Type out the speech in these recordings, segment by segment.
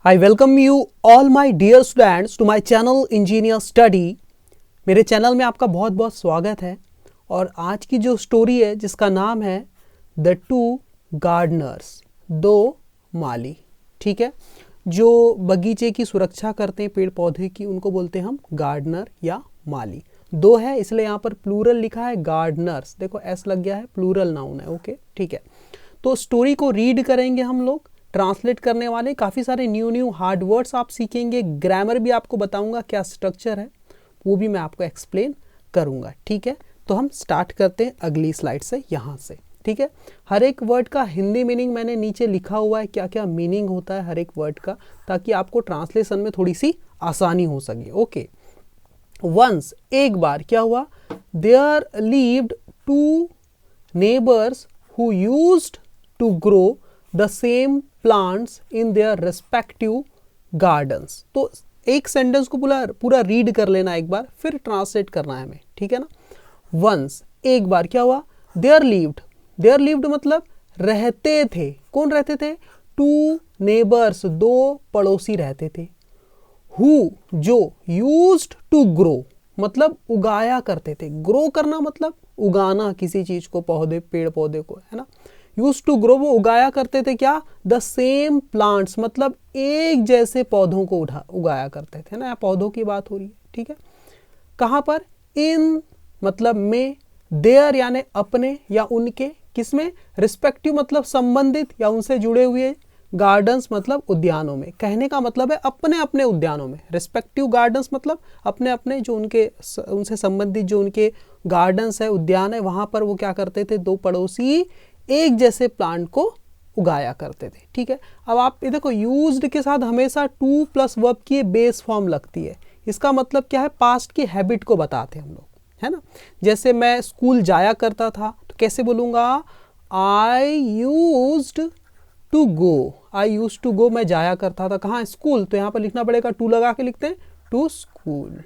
I welcome you all my dear students to my channel Engineer Study। मेरे channel में आपका बहुत बहुत स्वागत है। और आज की जो स्टोरी है जिसका नाम है द टू गार्डनर्स, दो माली। ठीक है, जो बगीचे की सुरक्षा करते हैं, पेड़ पौधे की, उनको बोलते हैं हम गार्डनर या माली। दो है इसलिए यहाँ पर प्लूरल लिखा है गार्डनर्स, देखो एस लग गया है, प्लूरल नाउन है। ओके ठीक है, तो स्टोरी को रीड करेंगे हम लोग, ट्रांसलेट करने वाले। काफ़ी सारे न्यू हार्ड वर्ड्स आप सीखेंगे, ग्रामर भी आपको बताऊंगा, क्या स्ट्रक्चर है वो भी मैं आपको एक्सप्लेन करूंगा। ठीक है, तो हम स्टार्ट करते हैं अगली स्लाइड से, यहाँ से। ठीक है, हर एक वर्ड का हिंदी मीनिंग मैंने नीचे लिखा हुआ है, क्या क्या मीनिंग होता है हर एक वर्ड का, ताकि आपको ट्रांसलेशन में थोड़ी सी आसानी हो सके। ओके, वंस एक बार क्या हुआ, there lived two neighbours who used to grow the same plants in their respective gardens. तो एक सेंटेंस को पूरा रीड कर लेना एक बार, फिर ट्रांसलेट करना है हमें। ठीक है ना, वंस एक बार क्या हुआ, देयर लिव्ड मतलब रहते थे। कौन रहते थे? टू नेबर्स, दो पड़ोसी रहते थे। हु जो, यूज्ड टू ग्रो मतलब उगाया करते थे। ग्रो करना मतलब उगाना किसी चीज को, पौधे, पेड़ पौधे को, है ना। यूज टू ग्रो वो उगाया करते थे। क्या? द सेम प्लांट्स मतलब एक जैसे पौधों को उगाया करते थे ना, पौधों की बात हो रही है। ठीक है, कहाँ पर? इन मतलब में, देयर यानी अपने या उनके, किसमें? रिस्पेक्टिव मतलब संबंधित या उनसे जुड़े हुए, गार्डन्स मतलब उद्यानों में। कहने का मतलब है अपने अपने उद्यानों में। रिस्पेक्टिव गार्डन्स मतलब अपने अपने जो उनसे संबंधित जो उनके गार्डन्स है, उद्यान है, वहां पर वो क्या करते थे, दो पड़ोसी एक जैसे प्लांट को उगाया करते थे। ठीक है, अब आप ये देखो, यूज्ड के साथ हमेशा टू प्लस वर्ब की बेस फॉर्म लगती है। इसका मतलब क्या है? पास्ट की हैबिट को बताते हैं हम लोग, है ना। जैसे मैं स्कूल जाया करता था तो कैसे बोलूँगा? I used to go. I used to go, मैं जाया करता था कहाँ? स्कूल। तो यहाँ पर लिखना पड़ेगा, टू लगा के लिखते हैं, टू स्कूल।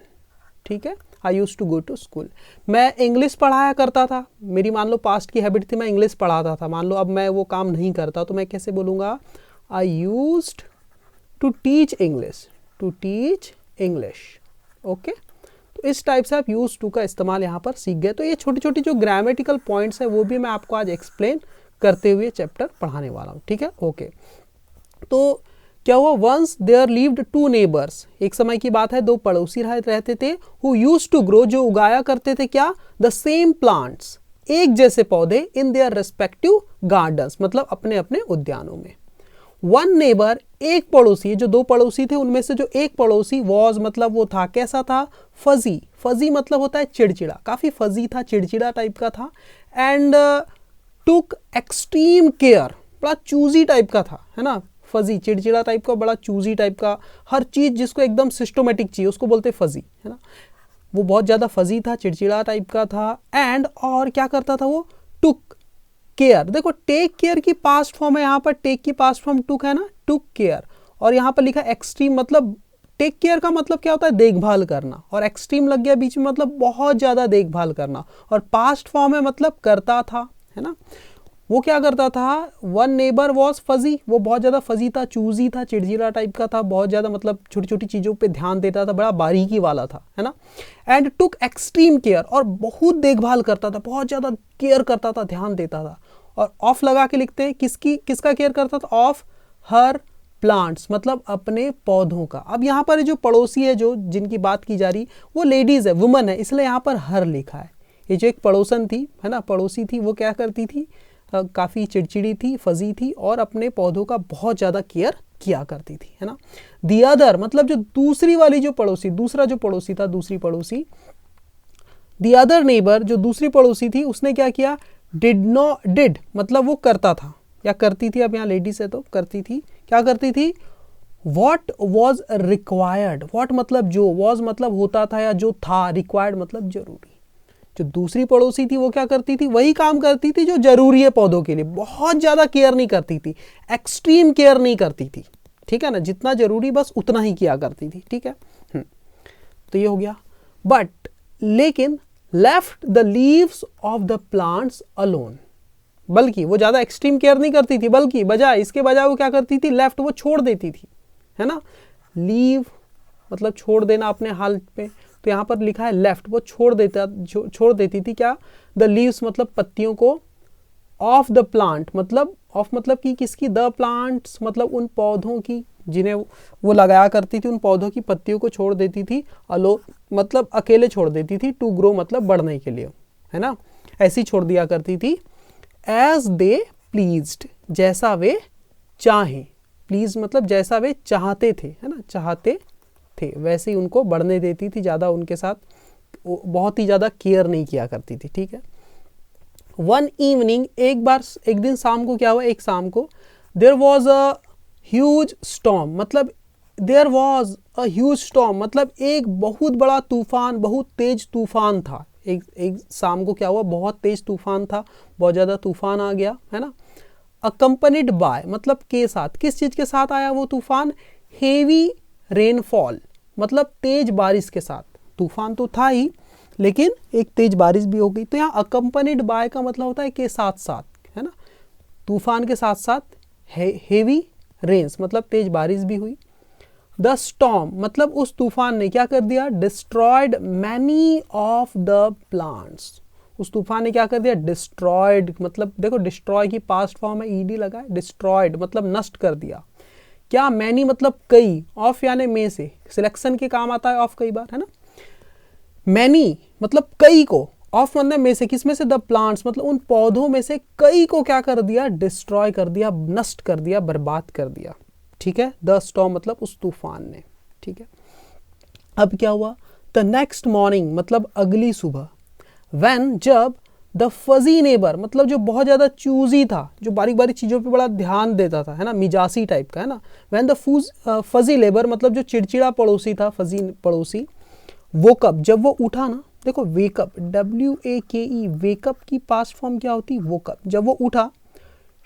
ठीक है, I use to go to school. मैं इंग्लिश पढ़ाया करता था, मेरी मान लो पास्ट की हैबिट थी, मैं इंग्लिश पढ़ाता था। मान लो अब मैं वो काम नहीं करता, तो मैं कैसे बोलूँगा? I used to teach English, to teach English. Okay, तो इस टाइप से आप यूज टू का इस्तेमाल यहाँ पर सीख गए। तो ये छोटी छोटी जो ग्रामेटिकल पॉइंट्स है वो भी मैं आपको आज एक्सप्लेन करते हुए चैप्टर पढ़ाने वाला हूँ। ठीक है, ओके। तो क्या हुआ, once there lived two neighbours, एक समय की बात है, दो पड़ोसी रहते थे। हु यूज्ड टू ग्रो जो उगाया करते थे, क्या? द सेम प्लांट्स एक जैसे पौधे, इन देयर रेस्पेक्टिव गार्डन्स मतलब अपने अपने उद्यानों में। वन नेबर एक पड़ोसी, जो दो पड़ोसी थे उनमें से जो एक पड़ोसी, वॉज मतलब वो था, कैसा था? फजी। फजी मतलब होता है चिड़चिड़ा, काफी फजी था, चिड़चिड़ा टाइप का था। एंड टुक एक्सट्रीम केयर, बड़ा चूजी टाइप का था, है ना। फजी चिड़चिड़ा टाइप का, बड़ा चूजी टाइप का, हर चीज जिसको एकदम सिस्टोमेटिक चाहिए उसको बोलते फजी, है ना। वो बहुत ज्यादा फजी था, चिड़चिड़ा टाइप का था। एंड और क्या करता था वो? Took care. देखो टेक केयर की पास्ट फॉर्म है यहाँ पर, टेक की पास्ट फॉर्म टुक है ना, टुक केयर। और यहाँ पर लिखा एक्सट्रीम, मतलब टेक केयर का मतलब क्या होता है? देखभाल करना। और एक्सट्रीम लग गया बीच में, मतलब बहुत ज्यादा देखभाल करना। और पास्ट फॉर्म है मतलब करता था, है ना। वो क्या करता था? वन नेबर वॉज फजी, वो बहुत ज़्यादा फजी था, चूजी था, चिड़चिड़ा टाइप का था, बहुत ज़्यादा मतलब छोटी छोटी चीज़ों पे ध्यान देता था, बड़ा बारीकी वाला था, है ना। एंड टुक एक्सट्रीम केयर, और बहुत देखभाल करता था, बहुत ज़्यादा केयर करता था, ध्यान देता था। और ऑफ लगा के लिखते हैं, किसका केयर करता था? ऑफ हर प्लांट्स मतलब अपने पौधों का। अब यहाँ पर जो पड़ोसी है, जो जिनकी बात की जा रही, वो लेडीज़ है, वुमन है, इसलिए यहाँ पर हर लिखा है। ये जो एक पड़ोसन थी, है ना, पड़ोसी थी, वो क्या करती थी? काफ़ी चिड़चिड़ी थी, फजी थी, और अपने पौधों का बहुत ज़्यादा केयर किया करती थी, है ना। दी अदर मतलब जो दूसरी वाली जो पड़ोसी, दूसरा जो पड़ोसी था, दूसरी पड़ोसी, दी अदर नेबर जो दूसरी पड़ोसी थी, उसने क्या किया? डिड मतलब वो करता था या करती थी, अब यहाँ लेडीज है तो करती थी, क्या करती थी? What was required. वॉट मतलब जो, वॉज मतलब होता था या जो था, रिक्वायर्ड मतलब जरूरी। जो दूसरी पड़ोसी थी वो क्या करती थी? वही काम करती थी जो जरूरी है पौधों के लिए, बहुत ज्यादा केयर नहीं करती थी, एक्सट्रीम केयर नहीं करती थी। ठीक है ना, जितना जरूरी बस उतना ही किया करती थी। ठीक है, तो ये हो गया। बट लेकिन left the leaves of the plants alone, बल्कि वो ज्यादा एक्सट्रीम केयर नहीं करती थी, बल्कि इसके बजाय वो क्या करती थी? लेफ्ट वो छोड़ देती थी, है ना। लीव मतलब छोड़ देना अपने हाल पे, तो यहाँ पर लिखा है लेफ्ट, वो छोड़ देती थी क्या, द लीव्स मतलब पत्तियों को, ऑफ द प्लांट मतलब ऑफ मतलब कि किसकी, द प्लांट्स मतलब उन पौधों की जिन्हें वो लगाया करती थी, उन पौधों की पत्तियों को छोड़ देती थी, अलो मतलब अकेले छोड़ देती थी, टू ग्रो मतलब बढ़ने के लिए, है ना, ऐसी छोड़ दिया करती थी। एज दे प्लीज्ड जैसा वे चाहें, प्लीज मतलब जैसा वे चाहते थे, है ना, चाहते थे वैसे ही उनको बढ़ने देती थी, ज़्यादा उनके साथ बहुत ही ज़्यादा केयर नहीं किया करती थी, ठीक है। वन इवनिंग एक दिन शाम को क्या हुआ, एक शाम को there was a huge storm मतलब there was a huge storm मतलब एक बहुत बड़ा तूफान, बहुत तेज तूफान था। एक शाम को क्या हुआ, बहुत तेज तूफान था, बहुत ज़्यादा तूफान आ गया, है ना। अकम्पनीड बाय मतलब के साथ, किस चीज़ के साथ आया वो तूफान, हेवी रेनफॉल मतलब तेज बारिश के साथ। तूफान तो था ही लेकिन एक तेज बारिश भी हो गई, तो यहाँ अकम्पनीड बाय का मतलब होता है के साथ साथ, है ना, तूफान के साथ साथ हेवी रेन्स मतलब तेज बारिश भी हुई। द स्टॉर्म मतलब उस तूफान ने क्या कर दिया, destroyed many of the plants, उस तूफान ने क्या कर दिया, डिस्ट्रॉयड मतलब देखो डिस्ट्रॉय की पास्ट फॉर्म में ईडी लगा है, डिस्ट्रॉयड मतलब नष्ट कर दिया। क्या, मैनी मतलब कई, ऑफ यानी में से, सिलेक्शन के काम आता है ऑफ कई बार, है ना। मैनी मतलब कई को, ऑफ मतलब में से, किस में से, द प्लांट्स मतलब उन पौधों में से कई को क्या कर दिया, डिस्ट्रॉय कर दिया, नष्ट कर दिया, बर्बाद कर दिया, ठीक है। द स्टॉर्म मतलब उस तूफान ने, ठीक है। अब क्या हुआ, द नेक्स्ट मॉर्निंग मतलब अगली सुबह, व्हेन जब, द फजी नेबर मतलब जो बहुत ज़्यादा चूजी था, जो बारीक बारीक चीज़ों पे बड़ा ध्यान देता था, है ना, मिजासी टाइप का, है ना। व्हेन द फजी लेबर मतलब जो चिड़चिड़ा पड़ोसी था, फजी पड़ोसी, वोकअप जब वो उठा ना, देखो वेकअप WAKE वेकअप की पास्ट फॉर्म क्या होती, वोकअप, जब वो उठा,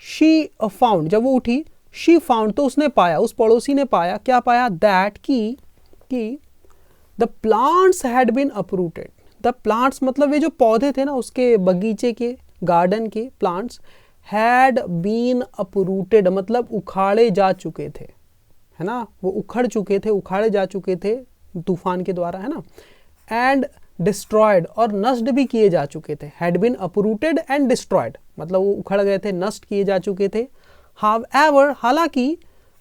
शी फाउंड जब वो उठी, शी फाउंड तो उसने पाया, उस पड़ोसी ने पाया, क्या पाया, दैट की the plants had been uprooted, the plants मतलब वे जो पौधे थे ना उसके बगीचे के, गार्डन के प्लांट्स, हैड बीन अपरूटेड मतलब उखाड़े जा चुके थे, है ना, वो उखड़ चुके थे, उखाड़े जा चुके थे तूफान के द्वारा, है ना। एंड डिस्ट्रॉयड और नष्ट भी किए जा चुके थे, had been uprooted and destroyed मतलब वो उखड़ गए थे, नष्ट किए जा चुके थे। हाउएवर हालांकि,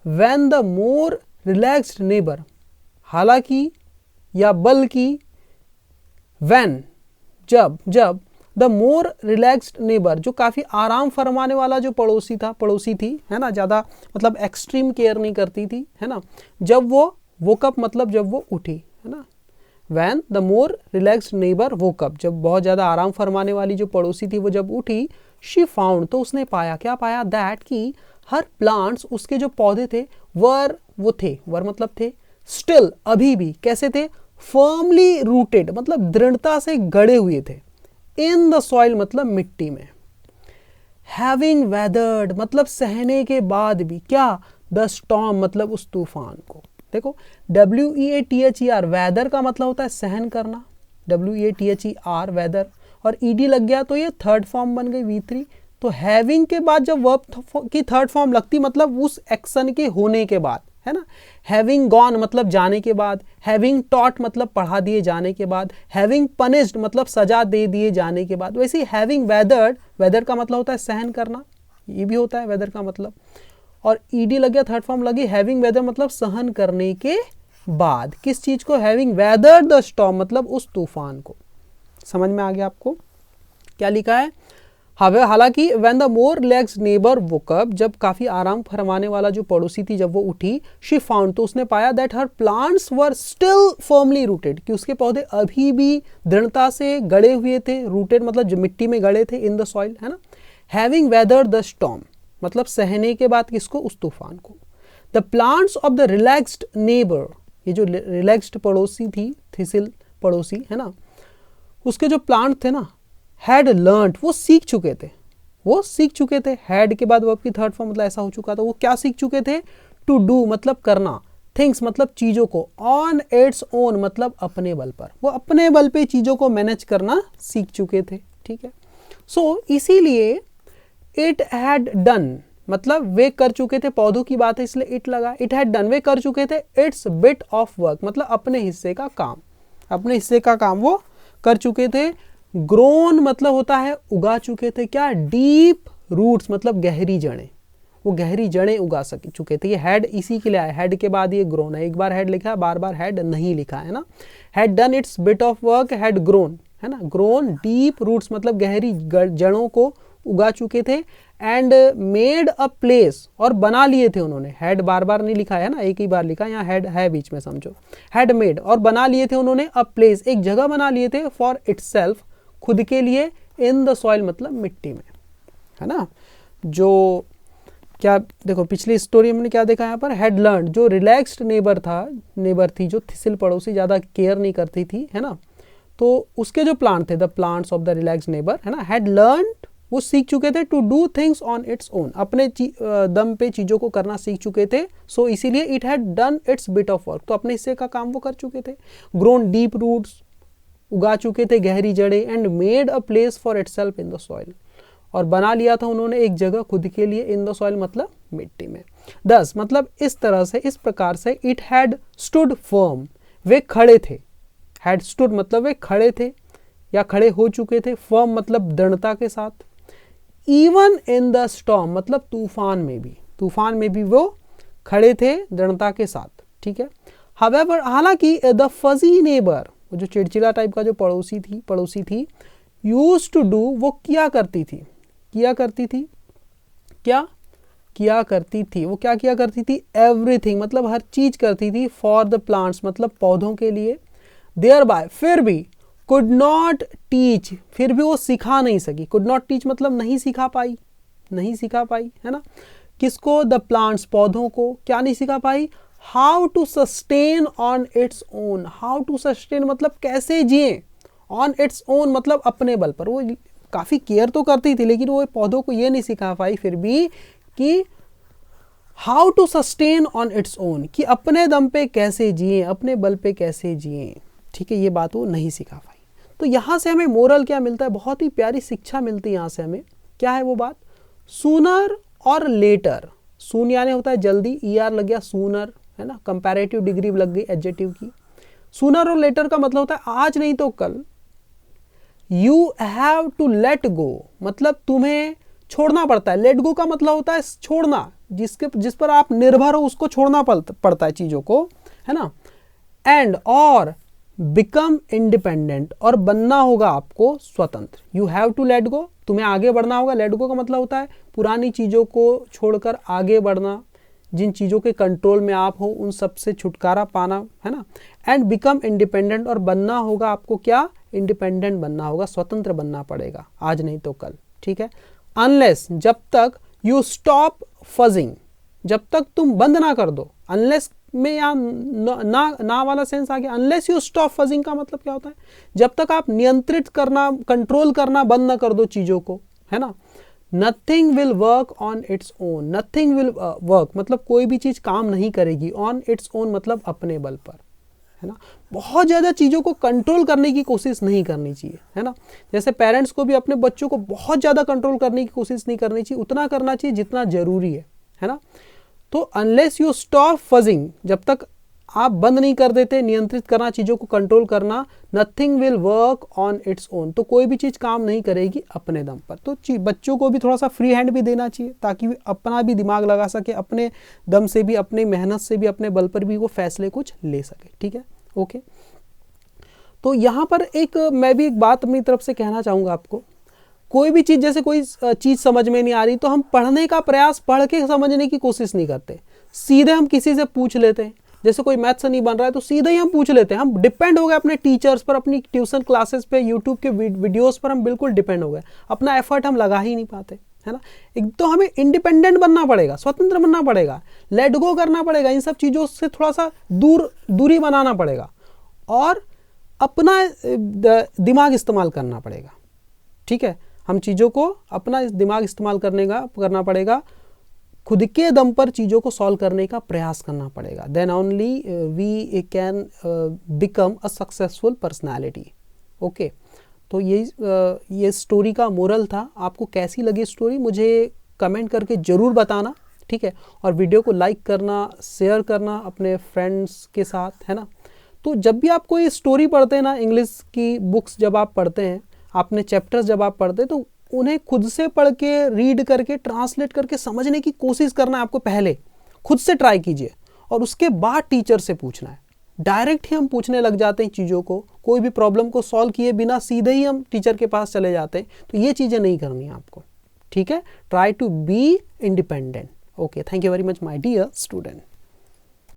when the more relaxed neighbour हालांकि या बल्कि, व्हेन जब द मोर रिलैक्स्ड नेबर जो काफ़ी आराम फरमाने वाला जो पड़ोसी थी, है ना, ज़्यादा मतलब एक्सट्रीम केयर नहीं करती थी, है ना, जब वो वोकअप मतलब जब वो उठी, है ना। When the more relaxed neighbour woke up जब बहुत ज़्यादा आराम फरमाने वाली जो पड़ोसी थी वो जब उठी, शी फाउंड तो उसने पाया, क्या पाया, दैट की हर प्लांट्स उसके जो पौधे थे, वर मतलब थे, स्टिल अभी भी, कैसे थे, फर्मली रूटेड मतलब दृढ़ता से गड़े हुए थे, इन द सॉइल मतलब मिट्टी में, हैविंग वेदर्ड मतलब सहने के बाद भी, क्या, द स्टॉर्म मतलब उस तूफान को। देखो WEATHER वेदर का मतलब होता है सहन करना, WEATHER वेदर, और ED लग गया तो ये थर्ड फॉर्म बन गई V3। तो हैविंग के बाद जब वर्ब की थर्ड फॉर्म लगती मतलब उस एक्शन के होने के बाद, है ना। हैविंग गॉन मतलब जाने के बाद, हैविंग टॉट मतलब पढ़ा दिए जाने के बाद, हैविंग पनिश्ड मतलब सजा दे दिए जाने के बाद। वैसे ही हैविंग वेदर्ड, वेदर का मतलब होता है सहन करना, ये भी होता है वेदर का मतलब, और ED लग गया थर्ड फॉर्म लगी, हैविंग वेदर मतलब सहन करने के बाद, किस चीज को, हैविंग वेदर्ड द स्टॉर्म मतलब उस तूफान को। समझ में आ गया आपको क्या लिखा है। हालांकि when the more relaxed neighbour woke up जब काफी आराम फरमाने वाला जो पड़ोसी थी जब वो उठी, शी फाउंड तो उसने पाया that her plants were still firmly rooted कि उसके पौधे अभी भी दृढ़ता से गड़े हुए थे, रूटेड मतलब जो मिट्टी में गड़े थे, इन द सॉइल, है ना। हैविंग वेदर्ड द स्टॉर्म मतलब सहने के बाद किसको, उस तूफान को। The plants of the relaxed neighbour, ये जो रिलैक्स्ड पड़ोसी थी, थिसिल पड़ोसी, है ना, उसके जो प्लांट थे ना, हैड लर्नड वो सीख चुके थे, हैड के बाद वर्ब की थर्ड फॉर्म मतलब ऐसा हो चुका था, वो क्या सीख चुके थे, टू डू मतलब करना, थिंग्स मतलब चीजों को, ऑन इट्स ओन मतलब अपने बल पर, वो अपने बल पे चीजों को मैनेज करना सीख चुके थे, ठीक है। सो इसीलिए इट हैड डन मतलब वे कर चुके थे, पौधों की बात है इसलिए इट लगा। इट हैड डन, वे कर चुके थे इट्स बिट ऑफ वर्क, मतलब अपने हिस्से का काम, अपने हिस्से का काम वो कर चुके थे। ग्रोन मतलब होता है उगा चुके थे। क्या? डीप रूट्स मतलब गहरी जड़ें, वो गहरी जड़ें उगा चुके थे। ये हैड इसी के लिए आया, हैड के बाद ये ग्रोन है। एक बार हैड लिखा है, बार बार हैड नहीं लिखा है ना। Had done it's bit of work, had grown, है ना। ग्रोन डीप रूट्स मतलब गहरी जड़ों को उगा चुके थे। एंड मेड अ प्लेस, और बना लिए थे उन्होंने। हैड बार बार नहीं लिखा है ना, एक ही बार लिखा, यहाँ हैड है बीच में, समझो। हैड मेड, और बना लिए थे उन्होंने, अ प्लेस, एक जगह बना लिए थे, फॉर इटसेल्फ, खुद के लिए, इन द सॉइल मतलब मिट्टी में, है ना। जो क्या देखो पिछली स्टोरी में क्या देखा यहाँ पर, हैड लर्न, जो रिलैक्स्ड नेबर था, नेबर थी, जो थिसिल पड़ोसी, ज़्यादा केयर नहीं करती थी, है ना। तो उसके जो प्लांट थे, the plants of the relaxed neighbour, है ना, हैड लर्न, वो सीख चुके थे, to do things on its own, अपने दम पे चीज़ों को करना सीख चुके थे। सो इसीलिए it had done it's bit of work, तो अपने हिस्से का काम वो कर चुके थे। ग्रोन डीप रूट्स, उगा चुके थे गहरी जड़ें। And made a place for itself in the soil, और बना लिया था उन्होंने एक जगह खुद के लिए, इन द सॉइल मतलब मिट्टी में। 10 मतलब इस तरह से, इस प्रकार से, इट हैड स्टूड फर्म, वे खड़े थे। हैड स्टूड मतलब वे खड़े थे या खड़े हो चुके थे। फर्म मतलब दृढ़ता के साथ। इवन इन द स्टॉर्म मतलब तूफान में भी, तूफान में भी वो खड़े थे दृढ़ता के साथ, ठीक है। हावेवर, हालांकि द फजी नेबर, वो जो चिड़चिड़ा टाइप का जो पड़ोसी थी, यूज्ड टू डू, वो किया करती थी, क्या किया करती थी, वो क्या किया करती थी, एवरीथिंग मतलब हर चीज करती थी, फॉर द प्लांट्स मतलब पौधों के लिए। देयर बाय, फिर भी, कुड नॉट टीच, फिर भी वो सिखा नहीं सकी। कुड नॉट टीच मतलब नहीं सिखा पाई, है ना। किसको? द प्लांट्स, पौधों को। क्या नहीं सिखा पाई? How to sustain on its own, how to sustain मतलब कैसे जिए, ऑन इट्स ओन मतलब अपने बल पर। वो काफ़ी केयर तो करती थी, लेकिन वो पौधों को ये नहीं सिखा पाई फिर भी कि how to sustain on its own, कि अपने दम पे कैसे जिए, अपने बल पे कैसे जिए, ठीक है। ये बात वो नहीं सिखा पाई। तो यहाँ से हमें मोरल क्या मिलता है? बहुत ही प्यारी शिक्षा मिलती है यहाँ से हमें। क्या है वो बात? सूनर और लेटर, सून यानी होता है जल्दी, ER लग गया सूनर, है ना। कंपैरेटिव डिग्री लग गई एडजेक्टिव की। सूनर और लेटर का मतलब होता है आज नहीं तो कल। You have to let go मतलब तुम्हें छोड़ना पड़ता है। लेट गो का मतलब होता है छोड़ना, जिस पर आप निर्भर हो उसको छोड़ना पड़ता है चीजों को, है ना। एंड और बिकम इंडिपेंडेंट, और बनना होगा आपको स्वतंत्र। You have to let go, तुम्हें आगे बढ़ना होगा। लेट गो का मतलब होता है पुरानी चीजों को छोड़कर आगे बढ़ना, जिन चीज़ों के कंट्रोल में आप हो उन सब से छुटकारा पाना, है ना। एंड बिकम इंडिपेंडेंट, और बनना होगा आपको क्या? इंडिपेंडेंट बनना होगा, स्वतंत्र बनना पड़ेगा, आज नहीं तो कल, ठीक है। अनलेस, जब तक, यू स्टॉप फजिंग, जब तक तुम बंद ना कर दो। अनलेस में यहाँ ना वाला सेंस आ गया। अनलेस यू स्टॉप फजिंग का मतलब क्या होता है? जब तक आप नियंत्रित करना, कंट्रोल करना बंद ना कर दो चीज़ों को, है ना। Nothing will work on its own, nothing will work मतलब कोई भी चीज़ काम नहीं करेगी, ऑन इट्स ओन मतलब अपने बल पर, है ना। बहुत ज़्यादा चीज़ों को कंट्रोल करने की कोशिश नहीं करनी चाहिए, है ना। जैसे पेरेंट्स को भी अपने बच्चों को बहुत ज़्यादा कंट्रोल करने की कोशिश नहीं करनी चाहिए, उतना करना चाहिए जितना ज़रूरी है ना। तो अनलेस यू स्टॉप फजिंग, जब तक आप बंद नहीं कर देते नियंत्रित करना, चीज़ों को कंट्रोल करना, nothing will work on its own, तो कोई भी चीज़ काम नहीं करेगी अपने दम पर। तो बच्चों को भी थोड़ा सा फ्री हैंड भी देना चाहिए, ताकि वे अपना भी दिमाग लगा सके, अपने दम से भी, अपनी मेहनत से भी, अपने बल पर भी वो फैसले कुछ ले सके, ठीक है। ओके, तो यहाँ पर मैं भी एक बात अपनी तरफ से कहना चाहूँगा आपको। कोई भी चीज़, जैसे कोई चीज़ समझ में नहीं आ रही तो हम पढ़ने का प्रयास, पढ़ के समझने की कोशिश नहीं करते, सीधे हम किसी से पूछ लेते हैं। जैसे कोई मैथ्स नहीं बन रहा है तो सीधे ही हम पूछ लेते हैं। हम डिपेंड हो गए अपने टीचर्स पर, अपनी ट्यूशन क्लासेस पे, यूट्यूब के वीडियोस पर हम बिल्कुल डिपेंड हो गए। अपना एफर्ट हम लगा ही नहीं पाते, है ना। एक तो हमें इंडिपेंडेंट बनना पड़ेगा, स्वतंत्र बनना पड़ेगा, लेट गो करना पड़ेगा, इन सब चीज़ों से थोड़ा सा दूरी बनाना पड़ेगा, और अपना दिमाग इस्तेमाल करना पड़ेगा, ठीक है। हम चीज़ों को अपना दिमाग इस्तेमाल करना पड़ेगा, खुद के दम पर चीज़ों को सॉल्व करने का प्रयास करना पड़ेगा। Then only we can become a successful personality. Okay, तो ये स्टोरी का मोरल था। आपको कैसी लगी स्टोरी मुझे कमेंट करके ज़रूर बताना, ठीक है। और वीडियो को लाइक करना, शेयर करना अपने फ्रेंड्स के साथ, है ना। तो जब भी आप कोई स्टोरी पढ़ते हैं ना, इंग्लिश की बुक्स जब आप पढ़ते हैं, आपने चैप्टर्स जब आप पढ़ते हैं, तो उन्हें खुद से पढ़ के, रीड करके, ट्रांसलेट करके समझने की कोशिश करना है आपको। पहले खुद से ट्राई कीजिए और उसके बाद टीचर से पूछना है। डायरेक्ट ही हम पूछने लग जाते हैं चीज़ों को, कोई भी प्रॉब्लम को सॉल्व किए बिना सीधे ही हम टीचर के पास चले जाते हैं। तो ये चीज़ें नहीं करनी है आपको, ठीक है। Try to be independent. Okay, thank you very much my dear student.